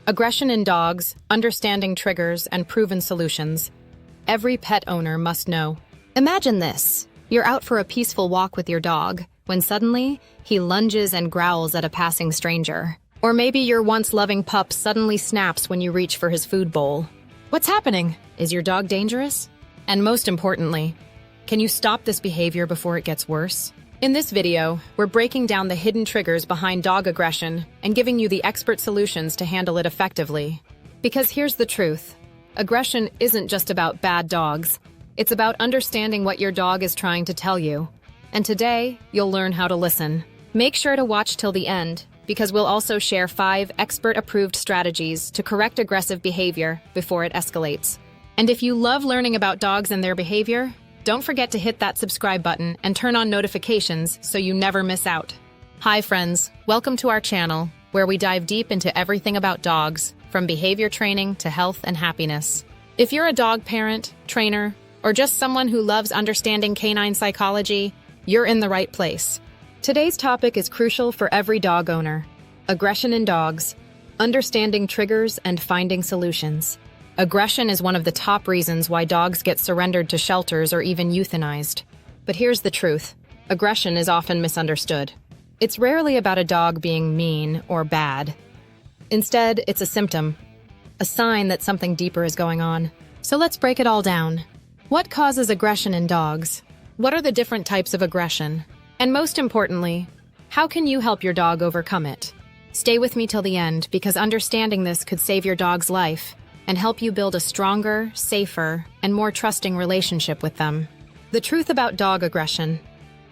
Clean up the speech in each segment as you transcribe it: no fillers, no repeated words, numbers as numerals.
Aggression in dogs, understanding triggers, and proven solutions. Every pet owner must know. Imagine this. You're out for a peaceful walk with your dog, when suddenly, he lunges and growls at a passing stranger. Or maybe your once-loving pup suddenly snaps when you reach for his food bowl. What's happening? Is your dog dangerous? And most importantly, can you stop this behavior before it gets worse? In this video, we're breaking down the hidden triggers behind dog aggression and giving you the expert solutions to handle it effectively. Because here's the truth. Aggression isn't just about bad dogs. It's about understanding what your dog is trying to tell you. And today, you'll learn how to listen. Make sure to watch till the end, because we'll also share 5 expert-approved strategies to correct aggressive behavior before it escalates. And if you love learning about dogs and their behavior, don't forget to hit that subscribe button and turn on notifications so you never miss out. Hi friends, welcome to our channel, where we dive deep into everything about dogs, from behavior training to health and happiness. If you're a dog parent, trainer, or just someone who loves understanding canine psychology, you're in the right place. Today's topic is crucial for every dog owner. Aggression in dogs, understanding triggers and finding solutions. Aggression is one of the top reasons why dogs get surrendered to shelters or even euthanized. But here's the truth. Aggression is often misunderstood. It's rarely about a dog being mean or bad. Instead, it's a symptom, a sign that something deeper is going on. So let's break it all down. What causes aggression in dogs? What are the different types of aggression? And most importantly, how can you help your dog overcome it? Stay with me till the end, because understanding this could save your dog's life and help you build a stronger, safer, and more trusting relationship with them. The truth about dog aggression.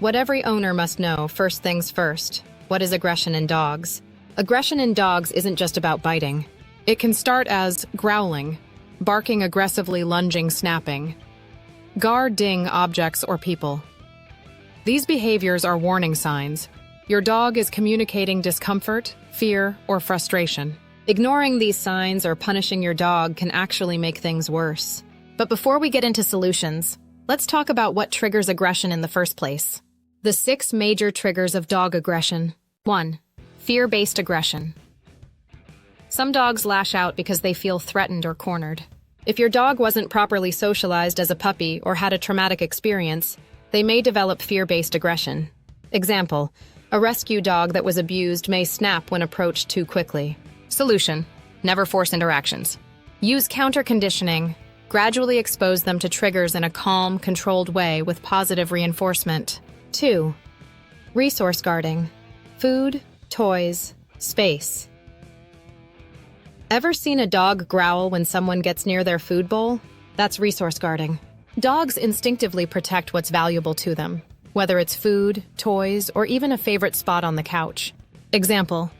What every owner must know, first things first. What is aggression in dogs? Aggression in dogs isn't just about biting. It can start as growling, barking aggressively, lunging, snapping, guarding objects or people. These behaviors are warning signs. Your dog is communicating discomfort, fear, or frustration. Ignoring these signs or punishing your dog can actually make things worse. But before we get into solutions, let's talk about what triggers aggression in the first place. The 6 major triggers of dog aggression. 1. Fear-based aggression. Some dogs lash out because they feel threatened or cornered. If your dog wasn't properly socialized as a puppy or had a traumatic experience, they may develop fear-based aggression. Example, a rescue dog that was abused may snap when approached too quickly. Solution: never force interactions. Use counter-conditioning. Gradually expose them to triggers in a calm, controlled way with positive reinforcement. 2. Resource guarding. Food, toys, space. Ever seen a dog growl when someone gets near their food bowl? That's resource guarding. Dogs instinctively protect what's valuable to them, whether it's food, toys, or even a favorite spot on the couch. Example: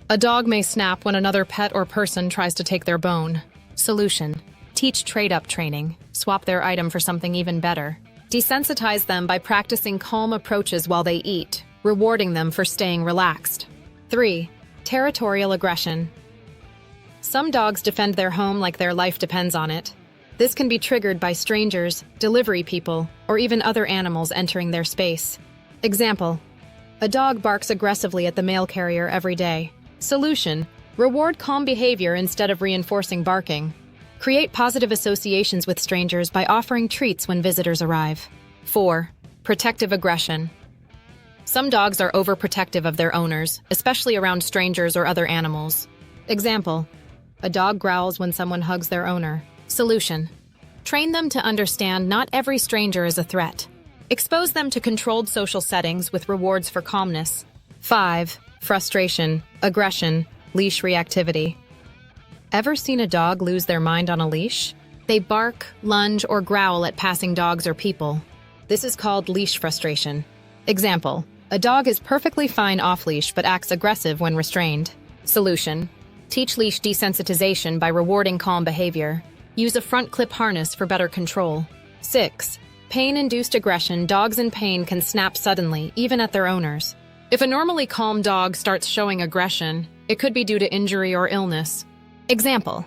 a dog may snap when another pet or person tries to take their bone. Solution: teach trade-up training. Swap their item for something even better. Desensitize them by practicing calm approaches while they eat, rewarding them for staying relaxed. 3. Territorial aggression. Some dogs defend their home like their life depends on it. This can be triggered by strangers, delivery people, or even other animals entering their space. Example: a dog barks aggressively at the mail carrier every day. Solution: reward calm behavior instead of reinforcing barking. Create positive associations with strangers by offering treats when visitors arrive. 4. Protective aggression. Some dogs are overprotective of their owners, especially around strangers or other animals. Example: a dog growls when someone hugs their owner. Solution: train them to understand not every stranger is a threat. Expose them to controlled social settings with rewards for calmness. 5. Frustration, aggression, leash reactivity. Ever seen a dog lose their mind on a leash? They bark, lunge, or growl at passing dogs or people. This is called leash frustration. Example: a dog is perfectly fine off-leash but acts aggressive when restrained. Solution: teach leash desensitization by rewarding calm behavior. Use a front clip harness for better control. 6. Pain-induced aggression. Dogs in pain can snap suddenly, even at their owners. If a normally calm dog starts showing aggression, it could be due to injury or illness. Example: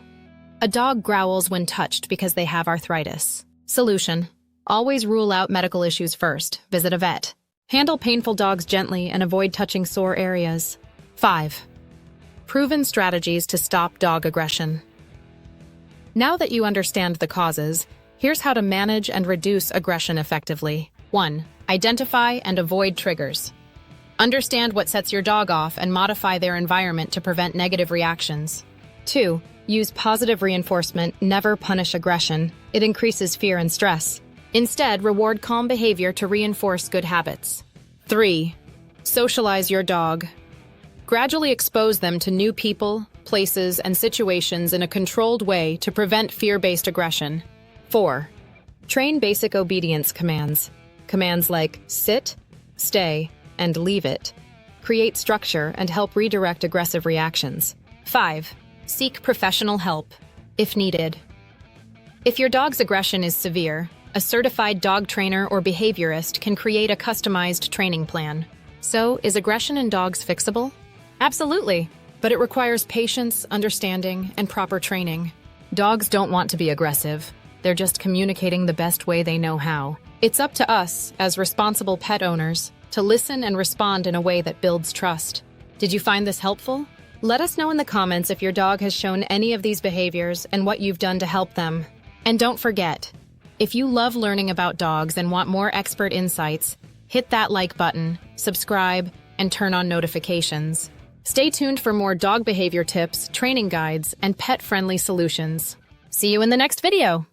a dog growls when touched because they have arthritis. Solution: always rule out medical issues first. Visit a vet. Handle painful dogs gently and avoid touching sore areas. 5. Proven strategies to stop dog aggression. Now that you understand the causes, here's how to manage and reduce aggression effectively. 1. Identify and avoid triggers. Understand what sets your dog off and modify their environment to prevent negative reactions. 2. Use positive reinforcement, never punish aggression. It increases fear and stress. Instead, reward calm behavior to reinforce good habits. 3. Socialize your dog. Gradually expose them to new people, places, and situations in a controlled way to prevent fear-based aggression. 4. Train basic obedience commands. Commands like sit, stay, and leave it. Create structure and help redirect aggressive reactions. 5. Seek professional help, if needed. If your dog's aggression is severe, a certified dog trainer or behaviorist can create a customized training plan. So, is aggression in dogs fixable? Absolutely, but it requires patience, understanding, and proper training. Dogs don't want to be aggressive. They're just communicating the best way they know how. It's up to us, as responsible pet owners, to listen and respond in a way that builds trust. Did you find this helpful? Let us know in the comments if your dog has shown any of these behaviors and what you've done to help them. And don't forget, if you love learning about dogs and want more expert insights, hit that like button, subscribe, and turn on notifications. Stay tuned for more dog behavior tips, training guides, and pet-friendly solutions. See you in the next video!